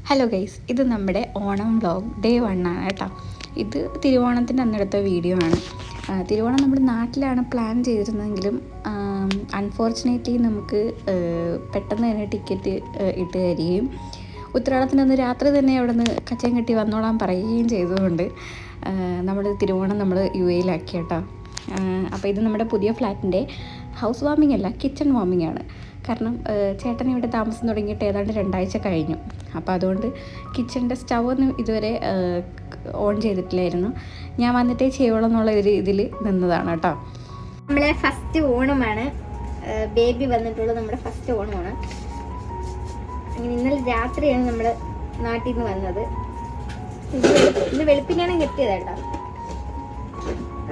Hello guys, ഇത് നമ്മുടെ Onam vlog day 1 ആണ് കേട്ടോ. ഇത് തിരുവോണത്തിൻ്റെ അന്നെടുത്ത വീഡിയോ ആണ്. തിരുവോണം നമ്മുടെ നാട്ടിലാണ് പ്ലാൻ ചെയ്തിരുന്നതെങ്കിലും അൺഫോർച്ചുനേറ്റ്ലി നമുക്ക് പെട്ടെന്ന് തന്നെ ടിക്കറ്റ് ഇട്ട് തരികയും ഉത്രാടത്തിനന്ന് രാത്രി തന്നെ അവിടെ നിന്ന് കച്ചയും കെട്ടി വന്നോളാൻ പറയുകയും ചെയ്തതുകൊണ്ട് നമ്മൾ തിരുവോണം നമ്മൾ UAE-ലാക്കി കേട്ടോ. അപ്പോൾ ഇത് നമ്മുടെ പുതിയ ഫ്ലാറ്റിൻ്റെ ഹൗസ് വാമിംഗ് അല്ല, കിച്ചൺ വാമിംഗ് ആണ്. കാരണം ചേട്ടൻ ഇവിടെ താമസം തുടങ്ങിയിട്ട് ഏതാണ്ട് 2 ആഴ്ച കഴിഞ്ഞു. അപ്പോൾ അതുകൊണ്ട് കിച്ചണിൻ്റെ സ്റ്റൗവൊന്നും ഇതുവരെ ഓൺ ചെയ്തിട്ടില്ലായിരുന്നു. ഞാൻ വന്നിട്ടേ ചെയ്യുള്ളൂ എന്നുള്ള ഒരു ഇതിൽ നിന്നതാണ് കേട്ടോ. നമ്മളെ ഫസ്റ്റ് ഓണമാണ്, ബേബി വന്നിട്ടുള്ളത് നമ്മുടെ ഫസ്റ്റ് ഓണമാണ്. അങ്ങനെ ഇന്നലെ രാത്രിയാണ് നമ്മൾ നാട്ടിൽ നിന്ന് വന്നത്. ഇന്ന് വെളുപ്പിനാണ് എത്തിയത് കേട്ടോ.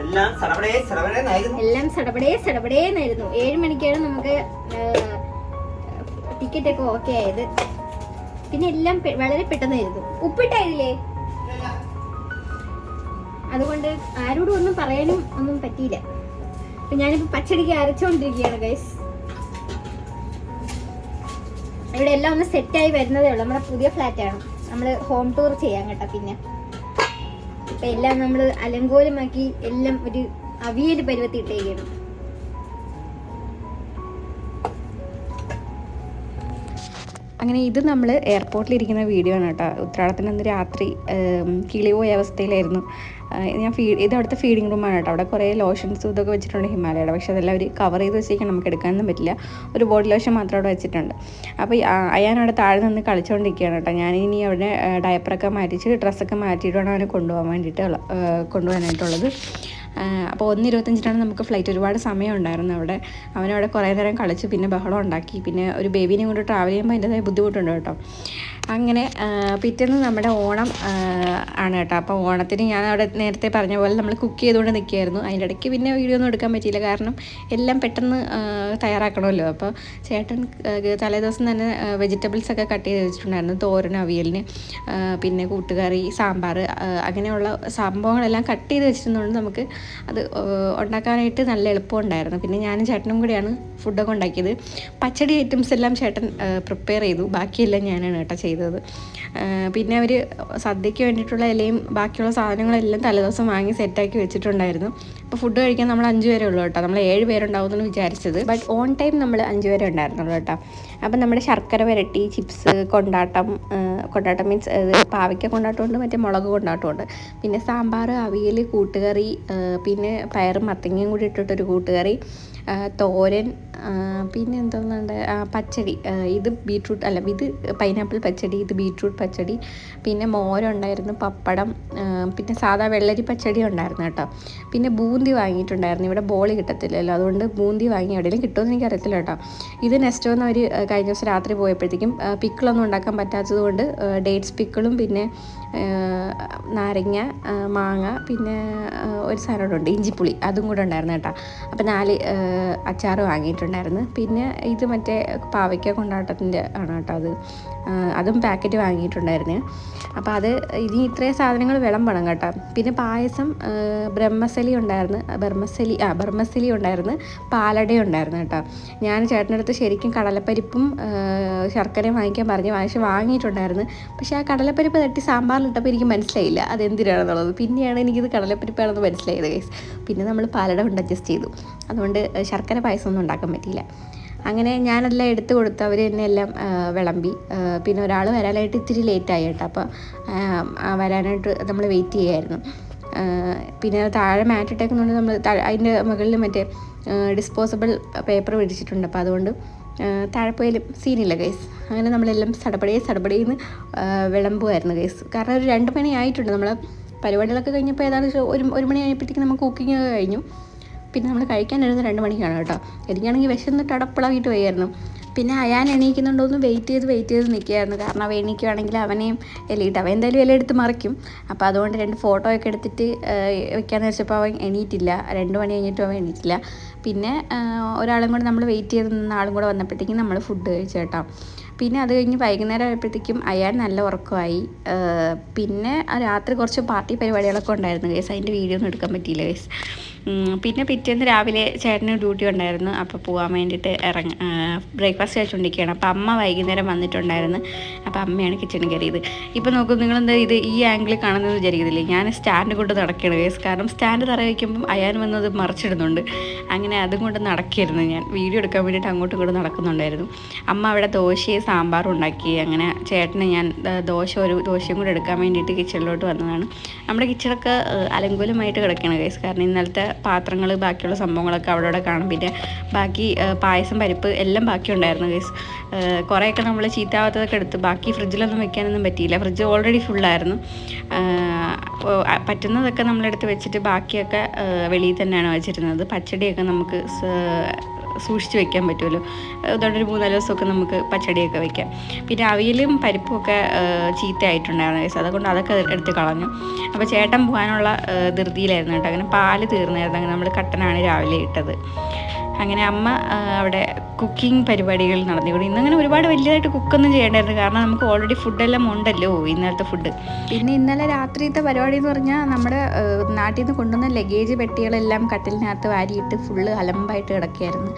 എല്ലാം സടപടേന്നായിരുന്നു. 7 മണിക്കാണ് നമുക്ക് ടിക്കറ്റ് ഒക്കെ ഓക്കെ ആയത്. പിന്നെ എല്ലാം വളരെ പെട്ടെന്നായിരുന്നു. ഉപ്പിട്ടായില്ലേ, അതുകൊണ്ട് ആരോടും ഒന്നും പറയാനും ഒന്നും പറ്റിയില്ല. അപ്പൊ ഞാനിപ്പോ പച്ചടിക്ക് അരച്ചോണ്ടിരിക്കുകയാണ് ഗൈസ്. ഇവിടെ എല്ലാം ഒന്ന് സെറ്റായി വരുന്നതേ ഉള്ളൂ. നമ്മുടെ പുതിയ ഫ്ലാറ്റാണ്, നമ്മള് ഹോം ടൂർ ചെയ്യാൻ കേട്ടോ. പിന്നെ ഇപ്പൊ എല്ലാം നമ്മൾ അലങ്കോലമാക്കി എല്ലാം ഒരു അവിയൽ പരുവത്തി ഇട്ടേക്കാണ്. അങ്ങനെ ഇത് നമ്മൾ എയർപോർട്ടിലിരിക്കുന്ന വീഡിയോ ആണ് കേട്ടോ. ഉത്രാടത്തിന് അന്ന് രാത്രി കിളി പോയ അവസ്ഥയിലായിരുന്നു ഞാൻ. ഇത് അവിടുത്തെ ഫീഡിങ് റൂമാണ് കേട്ടോ. അവിടെ കുറേ ലോഷൻസും ഇതൊക്കെ വെച്ചിട്ടുണ്ട് ഹിമാലയയുടെ. പക്ഷേ അതെല്ലാം അവർ കവർ ചെയ്ത് വെച്ചേക്കാൻ നമുക്ക് എടുക്കാനൊന്നും പറ്റില്ല. ഒരു ബോഡി ലോഷൻ മാത്രം അവിടെ വെച്ചിട്ടുണ്ട്. അപ്പോൾ അയാൻ അവിടെ താഴെ നിന്ന് കളിച്ചുകൊണ്ടിരിക്കുകയാണ് കേട്ടോ. ഞാനിനി അവിടെ ഡയപ്പറൊക്കെ മാറ്റിച്ച് ഡ്രസ്സൊക്കെ മാറ്റിയിട്ട് വേണം അവനെ കൊണ്ടുപോകാനായിട്ടുള്ളത്. അപ്പോൾ 1:25 നമുക്ക് ഫ്ലൈറ്റ്. ഒരുപാട് സമയം ഉണ്ടായിരുന്നു അവിടെ. അവനവിടെ കുറേ നേരം കളിച്ച് പിന്നെ ബഹളം ഉണ്ടാക്കി. പിന്നെ ഒരു ബേബീനെ കൊണ്ട് ട്രാവൽ ചെയ്യുമ്പോൾ അതിൻ്റെതായ ബുദ്ധിമുട്ടുണ്ട് കേട്ടോ. അങ്ങനെ പിറ്റേന്ന് നമ്മുടെ ഓണം ആണ് കേട്ടോ. അപ്പോൾ ഓണത്തിന് ഞാൻ അവിടെ നേരത്തെ പറഞ്ഞ പോലെ നമ്മൾ കുക്ക് ചെയ്തുകൊണ്ട് നിൽക്കുകയായിരുന്നു. അതിൻ്റെ ഇടയ്ക്ക് പിന്നെ വീഡിയോ ഒന്നും എടുക്കാൻ പറ്റിയില്ല, കാരണം എല്ലാം പെട്ടെന്ന് തയ്യാറാക്കണമല്ലോ. അപ്പോൾ ചേട്ടൻ തലേദിവസം തന്നെ വെജിറ്റബിൾസൊക്കെ കട്ട് ചെയ്ത് വെച്ചിട്ടുണ്ടായിരുന്നു. തോരൻ, അവിയലിന്, പിന്നെ കൂട്ടുകറി, സാമ്പാർ, അങ്ങനെയുള്ള സംഭവങ്ങളെല്ലാം കട്ട് ചെയ്ത് വെച്ചിരുന്നതുകൊണ്ട് നമുക്ക് അത് ഉണ്ടാക്കാനായിട്ട് നല്ല എളുപ്പമുണ്ടായിരുന്നു. പിന്നെ ഞാനും ചേട്ടനും കൂടിയാണ് ഫുഡൊക്കെ ഉണ്ടാക്കിയത്. പച്ചടി ഐറ്റംസ് എല്ലാം ചേട്ടൻ പ്രിപ്പയർ ചെയ്തു, ബാക്കിയെല്ലാം ഞാനാണ് കേട്ടോ ചെയ്തത്. പിന്നെ അവർ സദ്യയ്ക്ക് വേണ്ടിയിട്ടുള്ള ഇലയും ബാക്കിയുള്ള സാധനങ്ങളെല്ലാം തലേദിവസം വാങ്ങി സെറ്റാക്കി വെച്ചിട്ടുണ്ടായിരുന്നു. അപ്പോൾ ഫുഡ് കഴിക്കാൻ നമ്മൾ 5 പേരേ ഉള്ളൂ കേട്ടോ. നമ്മൾ 7 പേരുണ്ടാവുമെന്ന് വിചാരിച്ചത്, ബട്ട് ഓൺ ടൈം നമ്മൾ 5 പേരെ ഉണ്ടായിരുന്നുള്ളൂ കേട്ടോ. അപ്പം നമ്മുടെ ശർക്കര വരട്ടി, ചിപ്സ്, കൊണ്ടാട്ടം മീൻസ് പാവയ്ക്ക കൊണ്ടാട്ടമുണ്ട്, മറ്റേ മുളക് കൊണ്ടാട്ടമുണ്ട്, പിന്നെ സാമ്പാർ, അവിയൽ, കൂട്ടുകറി, പിന്നെ പയറും മത്തങ്ങയും കൂടി ഇട്ടിട്ടൊരു കൂട്ടുകറി, തോരൻ, പിന്നെ എന്തോന്നുണ്ട്, പച്ചടി. ഇത് ബീട്രൂട്ട് അല്ല, ഇത് പൈനാപ്പിൾ പച്ചടി, ഇത് ബീട്രൂട്ട് പച്ചടി, പിന്നെ മോരുണ്ടായിരുന്നു, പപ്പടം, പിന്നെ സാധാ വെള്ളരി പച്ചടി ഉണ്ടായിരുന്നു കേട്ടോ. പിന്നെ ബൂന്തി വാങ്ങിയിട്ടുണ്ടായിരുന്നു. ഇവിടെ ബോളി കിട്ടത്തില്ലല്ലോ, അതുകൊണ്ട് ബൂന്തി വാങ്ങി. എവിടെയെങ്കിലും കിട്ടുമെന്ന് എനിക്കറിയത്തില്ല കേട്ടോ. ഇത് നെക്സ്റ്റ് വന്ന് അവർ കഴിഞ്ഞ ദിവസം രാത്രി പോയപ്പോഴത്തേക്കും പിക്കിളൊന്നും ഉണ്ടാക്കാൻ പറ്റാത്തത് കൊണ്ട് ഡേറ്റ്സ് പിക്കിളും, പിന്നെ നാരങ്ങ, മാങ്ങ, പിന്നെ ഒരു സാധനം ഉണ്ട് ഇഞ്ചിപ്പുളി, അതും കൂടെ ഉണ്ടായിരുന്നു കേട്ടോ. അപ്പോൾ 4 അച്ചാർ വാങ്ങിയിട്ടുണ്ടായിരുന്നു. പിന്നെ ഇത് മറ്റേ പാവയ്ക്ക കൊണ്ടാട്ടത്തിൻ്റെ ആണ് കേട്ടോ. അതും പാക്കറ്റ് വാങ്ങിയിട്ടുണ്ടായിരുന്നു. അപ്പോൾ അത് ഇനി ഇത്രയും സാധനങ്ങൾ വിളമ്പണം കേട്ടോ. പിന്നെ പായസം, ബ്രഹ്മസലി ഉണ്ടായിരുന്നു, പാലട ഉണ്ടായിരുന്നു കേട്ടോ. ഞാൻ ചേട്ടനടുത്ത് ശരിക്കും കടലപ്പരിപ്പും ശർക്കരയും വാങ്ങിക്കാൻ പക്ഷേ വാങ്ങിയിട്ടുണ്ടായിരുന്നു. പക്ഷേ ആ കടലപ്പരിപ്പ് തട്ടി സാമ്പാറിലിട്ടപ്പോൾ എനിക്ക് മനസ്സിലായില്ല അതെന്തിനാണെന്നുള്ളത്. പിന്നെയാണ് എനിക്കിത് കടലപ്പരിപ്പാണെന്ന് മനസ്സിലായത് ഗൈസ്. പിന്നെ നമ്മൾ പാലട കൊണ്ട് അഡ്ജസ്റ്റ് ചെയ്തു. അതുകൊണ്ട് ശർക്കര പായസമൊന്നും ഉണ്ടാക്കാൻ പറ്റിയില്ല. അങ്ങനെ ഞാനെല്ലാം എടുത്തു കൊടുത്തു. അവർ തന്നെ എല്ലാം വിളമ്പി. പിന്നെ ഒരാൾ വരാനായിട്ട് ഇത്തിരി ലേറ്റായി കേട്ടോ. അപ്പോൾ വരാനായിട്ട് നമ്മൾ വെയിറ്റ് ചെയ്യുമായിരുന്നു. പിന്നെ താഴെ മാറ്റ് ഇട്ടേക്കുന്നുണ്ട്. നമ്മൾ അതിൻ്റെ മുകളിൽ മറ്റേ ഡിസ്പോസിബിൾ പേപ്പർ പിടിച്ചിട്ടുണ്ട്. അപ്പോൾ അതുകൊണ്ട് താഴെ പോയാലും സീനില്ല ഗൈസ്. അങ്ങനെ നമ്മളെല്ലാം സടപടേന്ന് വിളമ്പുമായിരുന്നു ഗൈസ്. കാരണം ഒരു 2 മണി ആയിട്ടുണ്ട്. നമ്മൾ പരിപാടികളൊക്കെ കഴിഞ്ഞപ്പോൾ ഏതാണ്ട് 1 മണി ആയപ്പോഴത്തേക്കും നമുക്ക് കുക്കിംഗ് ഒക്കെ കഴിഞ്ഞു. പിന്നെ നമ്മൾ കഴിക്കാനിരുന്നത് 2 മണിക്കാണ് കേട്ടോ. എനിക്കാണെങ്കിൽ വിശന്നിട്ട് അടപ്പിളായിട്ട് വയ്യായിരുന്നു. പിന്നെ അയാൻ എണീക്കുന്നുണ്ടോയെന്ന് വെയിറ്റ് ചെയ്ത് നിൽക്കുകയായിരുന്നു. കാരണം അവൻ എണീക്കുകയാണെങ്കിൽ അവനെയും എലിയിട്ട് അവൻ എന്തായാലും എല്ലാം എടുത്ത് മറിക്കും. അപ്പോൾ അതുകൊണ്ട് 2 ഫോട്ടോ ഒക്കെ എടുത്തിട്ട് വെക്കാമെന്ന് വെച്ചപ്പോൾ അവൻ എണീറ്റില്ല. 2 മണി കഴിഞ്ഞിട്ടും അവൻ എണീറ്റില്ല. പിന്നെ ഒരാളും കൂടെ നമ്മൾ വെയിറ്റ് ചെയ്ത് നിന്ന ആളും കൂടെ വന്നപ്പോഴത്തേക്കും നമ്മൾ ഫുഡ് കഴിച്ചു കേട്ടോ. പിന്നെ അത് കഴിഞ്ഞ് വൈകുന്നേരം ആയപ്പോഴത്തേക്കും അയാൻ നല്ല ഉറക്കമായി. പിന്നെ രാത്രി കുറച്ച് പാർട്ടി പരിപാടികളൊക്കെ ഉണ്ടായിരുന്നു ഗൈസ്. അതിൻ്റെ വീഡിയോ ഒന്നും എടുക്കാൻ പറ്റിയില്ല ഗൈസ്. പിന്നെ പിറ്റേന്ന് രാവിലെ ചേട്ടന് ഡ്യൂട്ടി ഉണ്ടായിരുന്നു, അപ്പോൾ പോകാൻ വേണ്ടിയിട്ട് ബ്രേക്ക്ഫാസ്റ്റ് കഴിച്ചുകൊണ്ടിരിക്കുകയാണ്. അപ്പോൾ അമ്മ വൈകുന്നേരം വന്നിട്ടുണ്ടായിരുന്നു. അപ്പോൾ അമ്മയാണ് കിച്ചണിൽ കയറിയത്. ഇപ്പോൾ നോക്കും നിങ്ങളെന്താ ഇത് ഈ ആംഗിളിൽ കാണുന്നത് വിചാരിക്കത്തില്ലേ, ഞാൻ സ്റ്റാൻഡ് കൊണ്ട് നടക്കുകയാണ് കേസ്. കാരണം സ്റ്റാൻഡ് തറ വയ്ക്കുമ്പം അയാൻ വന്നത് മറിച്ചിടുന്നുണ്ട്. അങ്ങനെ അതും കൊണ്ട് നടക്കുകയായിരുന്നു. ഞാൻ വീഡിയോ എടുക്കാൻ വേണ്ടിയിട്ട് അങ്ങോട്ടും ഇങ്ങോട്ടും നടക്കുന്നുണ്ടായിരുന്നു. അമ്മ അവിടെ ദോശയും സാമ്പാറും ഉണ്ടാക്കി. അങ്ങനെ ചേട്ടന് ഞാൻ ദോശയും കൂടെ എടുക്കാൻ വേണ്ടിയിട്ട് കിച്ചണിലോട്ട് വന്നതാണ്. നമ്മുടെ കിച്ചണൊക്കെ അലങ്കോലമായിട്ട് കിടക്കുകയാണ് കേസ്. കാരണം ഇന്നലത്തെ പാത്രങ്ങൾ ബാക്കിയുള്ള സംഭവങ്ങളൊക്കെ അവിടെ കാണും. പിന്നെ ബാക്കി പായസം പരിപ്പ് എല്ലാം ബാക്കി ഉണ്ടായിരുന്നു കേസ്. കുറേയൊക്കെ നമ്മൾ ചീത്താവാത്തതൊക്കെ എടുത്ത് ബാക്കി ഫ്രിഡ്ജിലൊന്നും വെക്കാനൊന്നും പറ്റിയില്ല. Fridge already ഫുള്ളായിരുന്നു. പറ്റുന്നതൊക്കെ നമ്മളെടുത്ത് വെച്ചിട്ട് ബാക്കിയൊക്കെ വെളിയിൽ തന്നെയാണ് വെച്ചിരുന്നത്. പച്ചടിയൊക്കെ നമുക്ക് സൂക്ഷിച്ച് വെക്കാൻ പറ്റുമല്ലോ, അതുകൊണ്ട് ഒരു 3-4 ദിവസമൊക്കെ നമുക്ക് പച്ചടിയൊക്കെ വെക്കാം. പിന്നെ അവിയലും പരിപ്പും ഒക്കെ ചീത്തയായിട്ടുണ്ടായിരുന്നു കേസ്. അതുകൊണ്ട് അതൊക്കെ എടുത്ത് കളഞ്ഞു. അപ്പോൾ ചേട്ടൻ പോകാനുള്ള ധൃതിയിലായിരുന്നു കേട്ടോ. അങ്ങനെ പാല് തീർന്നായിരുന്നു. അങ്ങനെ നമ്മൾ കട്ടനാണ് രാവിലെ ഇട്ടത്. അങ്ങനെ അമ്മ അവിടെ കുക്കിംഗ് പരിപാടികൾ നടന്നുകൂടി. ഇന്നങ്ങനെ ഒരുപാട് വലിയതായിട്ട് കുക്കൊന്നും ചെയ്യേണ്ടായിരുന്നു, കാരണം നമുക്ക് ഓൾറെഡി ഫുഡെല്ലാം ഉണ്ടല്ലോ, ഇന്നലത്തെ ഫുഡ്. പിന്നെ ഇന്നലെ രാത്രിയത്തെ പരിപാടി എന്ന് പറഞ്ഞാൽ നമ്മുടെ നാട്ടിൽ നിന്ന് കൊണ്ടുവന്ന ലഗേജ് പെട്ടികളെല്ലാം കട്ടിലിനകത്ത് വാരിയിട്ട് ഫുള്ള് അലമ്പായിട്ട് കിടക്കുകയായിരുന്നു.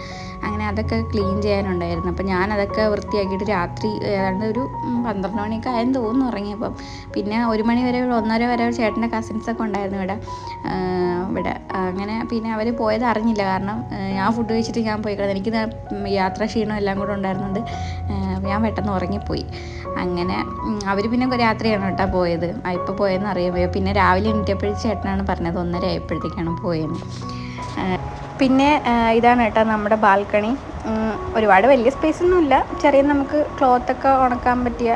അങ്ങനെ അതൊക്കെ ക്ലീൻ ചെയ്യാനുണ്ടായിരുന്നു. അപ്പോൾ ഞാനതൊക്കെ വൃത്തിയാക്കിയിട്ട് രാത്രി ഏതാണ്ട് ഒരു 12 മണിയൊക്കെ ആയെന്ന് തോന്നുന്നു ഉറങ്ങിയപ്പം. പിന്നെ 1 മണി വരെ 1:30 വരെ ചേട്ടൻ്റെ കസിൻസൊക്കെ ഉണ്ടായിരുന്നു ഇവിടെ. അങ്ങനെ പിന്നെ അവർ പോയത് അറിഞ്ഞില്ല, കാരണം ഞാൻ ഫുഡ് കഴിച്ചിട്ട് ഞാൻ പോയി കിടന്നു. എനിക്ക് യാത്രാ ക്ഷീണം എല്ലാം കൂടെ ഉണ്ടായിരുന്നുണ്ട്. ഞാൻ പെട്ടെന്ന് ഉറങ്ങിപ്പോയി. അങ്ങനെ അവർ പിന്നെ രാത്രിയാണ് കേട്ടോ പോയത്. ഇപ്പോൾ പോയതെന്ന് അറിയാമോ. പിന്നെ രാവിലെ എണീറ്റപ്പോഴേക്കും ചേട്ടനാണ് പറഞ്ഞത് 1:30 ആയപ്പോഴത്തേക്കാണ് പോയത്. പിന്നെ ഇതാണ് കേട്ടോ നമ്മുടെ ബാൽക്കണി. ഒരുപാട് വലിയ സ്പേസൊന്നുമില്ല, ചെറിയ നമുക്ക് ക്ലോത്തൊക്കെ ഉണക്കാൻ പറ്റിയ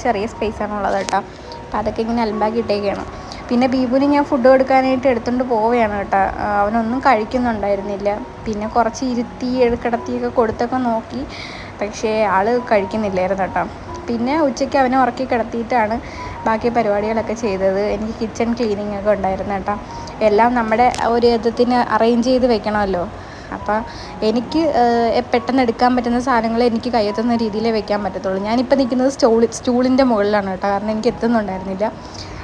ചെറിയ സ്പേസാണുള്ളത് കേട്ടോ. അപ്പോൾ അതൊക്കെ ഇങ്ങനെ അലമ്പാക്കി ഇട്ടേക്കാണ്. പിന്നെ ബീബുവിന് ഞാൻ ഫുഡ് കൊടുക്കാനായിട്ട് എടുത്തുകൊണ്ട് പോവുകയാണ് കേട്ടോ. അവനൊന്നും കഴിക്കുന്നുണ്ടായിരുന്നില്ല. പിന്നെ കുറച്ച് ഇരുത്തി കിടത്തിയൊക്കെ കൊടുത്തൊക്കെ നോക്കി, പക്ഷേ ആൾ കഴിക്കുന്നില്ലായിരുന്നു കേട്ടോ. പിന്നെ ഉച്ചയ്ക്ക് അവനെ ഉറക്കി കിടത്തിയിട്ടാണ് ബാക്കി പരിപാടികളൊക്കെ ചെയ്തത്. എനിക്ക് കിച്ചൺ ക്ലീനിങ് ഒക്കെ ഉണ്ടായിരുന്നു കേട്ടോ. എല്ലാം നമ്മുടെ ഒരു വിധത്തിന് അറേഞ്ച് ചെയ്ത് വെക്കണമല്ലോ. അപ്പോൾ എനിക്ക് പെട്ടെന്ന് എടുക്കാൻ പറ്റുന്ന സാധനങ്ങൾ എനിക്ക് കയ്യെത്തുന്ന രീതിയിലേ വെക്കാൻ പറ്റത്തുള്ളൂ. ഞാനിപ്പോൾ നിൽക്കുന്നത് സ്റ്റൂളിൻ്റെ മുകളിലാണ് കേട്ടോ, കാരണം എനിക്ക് എത്തുന്നുണ്ടായിരുന്നില്ല.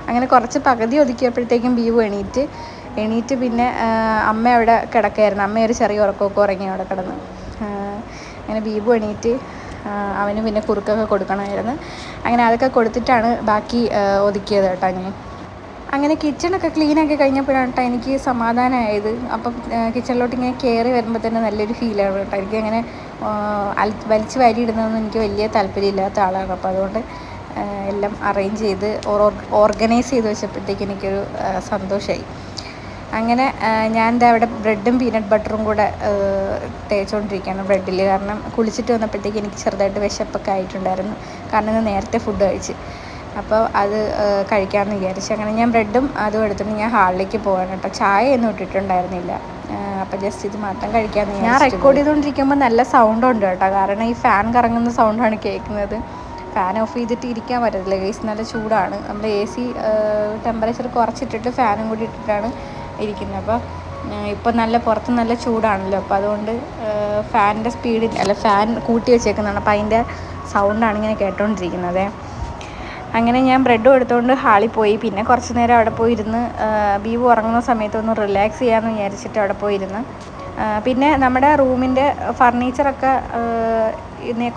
അങ്ങനെ കുറച്ച് പകുതി ഒതുക്കിയപ്പോഴത്തേക്കും ബീവു എണീറ്റ് പിന്നെ അമ്മ അവിടെ കിടക്കുകയായിരുന്നു. അമ്മ ഒരു ചെറിയ ഉറക്കമൊക്കെ ഉറങ്ങി അവിടെ കിടന്ന്. അങ്ങനെ ബീബു എണീറ്റ് അവന് പിന്നെ കുറുക്കൊക്കെ കൊടുക്കണമായിരുന്നു. അങ്ങനെ അതൊക്കെ കൊടുത്തിട്ടാണ് ബാക്കി ഒതുക്കിയത് കേട്ടോ ഞാൻ. അങ്ങനെ കിച്ചണൊക്കെ ക്ലീനാക്കി കഴിഞ്ഞപ്പോഴാണ് കേട്ടോ എനിക്ക് സമാധാനമായത്. അപ്പം കിച്ചണിലോട്ട് ഇങ്ങനെ കയറി വരുമ്പോൾ തന്നെ നല്ലൊരു ഫീലാണ് കേട്ടോ. എനിക്കങ്ങനെ വലിച്ച് വാരിയിടുന്നതൊന്നും എനിക്ക് വലിയ താല്പര്യമില്ലാത്ത ആളാണ്. അപ്പോൾ അതുകൊണ്ട് എല്ലാം അറേഞ്ച് ചെയ്ത് ഓർഗനൈസ് ചെയ്ത് വെച്ചപ്പോഴത്തേക്ക് എനിക്കൊരു സന്തോഷമായി. അങ്ങനെ ഞാൻ എന്താ അവിടെ ബ്രെഡും പീനട്ട് ബട്ടറും കൂടെ തേച്ചുകൊണ്ടിരിക്കുകയാണ് ബ്രെഡിൽ. കാരണം കുളിച്ചിട്ട് വന്നപ്പോഴത്തേക്ക് എനിക്ക് ചെറുതായിട്ട് വിശപ്പൊക്കെ ആയിട്ടുണ്ടായിരുന്നു, കാരണം ഇന്ന് നേരത്തെ ഫുഡ് കഴിച്ച്. അപ്പോൾ അത് കഴിക്കാമെന്ന് വിചാരിച്ചു. അങ്ങനെ ഞാൻ ബ്രെഡും അതും എടുത്തിട്ട് ഞാൻ ഹാളിലേക്ക് പോകാൻ കേട്ടോ. ചായയൊന്നും ഇട്ടിട്ടുണ്ടായിരുന്നില്ല. അപ്പോൾ ജസ്റ്റ് ഇത് മാത്രം കഴിക്കാമെന്ന് ഞാൻ റെക്കോർഡ് ചെയ്തുകൊണ്ടിരിക്കുമ്പോൾ നല്ല സൗണ്ട് ഉണ്ട് കേട്ടോ, കാരണം ഈ ഫാൻ കറങ്ങുന്ന സൗണ്ടാണ് കേൾക്കുന്നത്. ഫാൻ ഓഫ് ചെയ്തിട്ട് ഇരിക്കാൻ പറ്റത്തില്ല ഗൈസ്, നല്ല ചൂടാണ്. നമ്മൾ AC ടെമ്പറേച്ചർ കുറച്ചിട്ടിട്ട് ഫാനും കൂടി ഇട്ടിട്ടാണ് ഇരിക്കുന്നത്. അപ്പോൾ ഇപ്പോൾ നല്ല പുറത്ത് നല്ല ചൂടാണല്ലോ, അപ്പോൾ അതുകൊണ്ട് ഫാനിൻ്റെ ഫാൻ കൂട്ടി വെച്ചേക്കുന്നതാണ്. അപ്പോൾ അതിൻ്റെ സൗണ്ടാണ് ഇങ്ങനെ കേട്ടോണ്ടിരിക്കുന്നത്. അങ്ങനെ ഞാൻ ബ്രെഡും എടുത്തുകൊണ്ട് ഹാളിൽ പോയി. പിന്നെ കുറച്ച് നേരം അവിടെ പോയിരുന്ന് ബീവു ഉറങ്ങുന്ന സമയത്ത് ഒന്ന് റിലാക്സ് ചെയ്യാമെന്ന് വിചാരിച്ചിട്ട് അവിടെ പോയിരുന്ന്. പിന്നെ നമ്മുടെ റൂമിൻ്റെ ഫർണിച്ചറൊക്കെ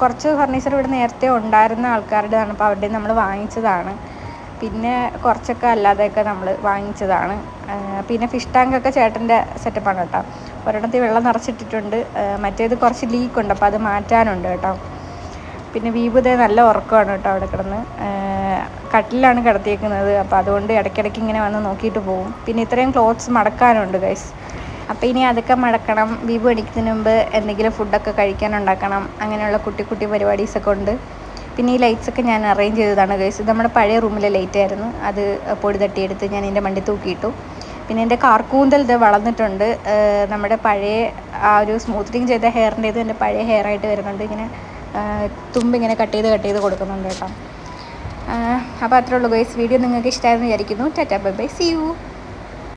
കുറച്ച് ഫർണിച്ചർ ഇവിടെ നേരത്തെ ഉണ്ടായിരുന്ന ആൾക്കാരുടെതാണ്. അപ്പോൾ അവിടെ നമ്മൾ വാങ്ങിച്ചതാണ്. പിന്നെ കുറച്ചൊക്കെ അല്ലാതെയൊക്കെ നമ്മൾ വാങ്ങിച്ചതാണ്. പിന്നെ ഫിഷ് ടാങ്കൊക്കെ ചേട്ടൻ്റെ സെറ്റപ്പാണ് കേട്ടോ. ഒരിടത്ത് വെള്ളം നിറച്ചിട്ടിട്ടുണ്ട്, മറ്റേത് കുറച്ച് ലീക്കുണ്ട്, അപ്പോൾ അത് മാറ്റാനുണ്ട് കേട്ടോ. പിന്നെ ബീബുദേ നല്ല ഉറക്കമാണ് കേട്ടോ അവിടെ കിടന്ന്. കട്ടിലാണ് കിടത്തിയേക്കുന്നത്, അപ്പോൾ അതുകൊണ്ട് ഇടയ്ക്കിടയ്ക്ക് ഇങ്ങനെ വന്ന് നോക്കിയിട്ട് പോകും. പിന്നെ ഇത്രയും ക്ലോത്ത്സ് മടക്കാനുണ്ട് ഗൈസ്. അപ്പോൾ ഇനി അതൊക്കെ മടക്കണം. ബീബു എണീക്കുന്നതിന് മുമ്പ് എന്തെങ്കിലും ഫുഡൊക്കെ കഴിക്കാനുണ്ടാക്കണം. അങ്ങനെയുള്ള കുട്ടി പരിപാടീസൊക്കെ ഉണ്ട്. പിന്നെ ഈ ലൈറ്റ്സൊക്കെ ഞാൻ അറേഞ്ച് ചെയ്തതാണ് ഗൈസ്. ഇത് നമ്മുടെ പഴയ റൂമിലെ ലൈറ്റായിരുന്നു, അത് പൊടി തട്ടിയെടുത്ത് ഞാൻ എൻ്റെ മണ്ടി തൂക്കിയിട്ടു. പിന്നെ എൻ്റെ കാർക്കൂന്തൽ ഇത് വളർന്നിട്ടുണ്ട്. നമ്മുടെ പഴയ ആ ഒരു സ്മൂത്തനിങ് ചെയ്ത ഹെയറിൻ്റേത് എൻ്റെ പഴയ ഹെയറായിട്ട് വരുന്നുണ്ട്. ഇങ്ങനെ തുമ്പിങ്ങനെ കട്ട് ചെയ്ത് കൊടുക്കുന്നുണ്ട് കേട്ടോ. അപ്പോൾ അത്രേ ഉള്ളൂ ഗൈസ്. വീഡിയോ നിങ്ങൾക്ക് ഇഷ്ടമായെന്ന് വിചാരിക്കുന്നു. Tata bye bye, see U.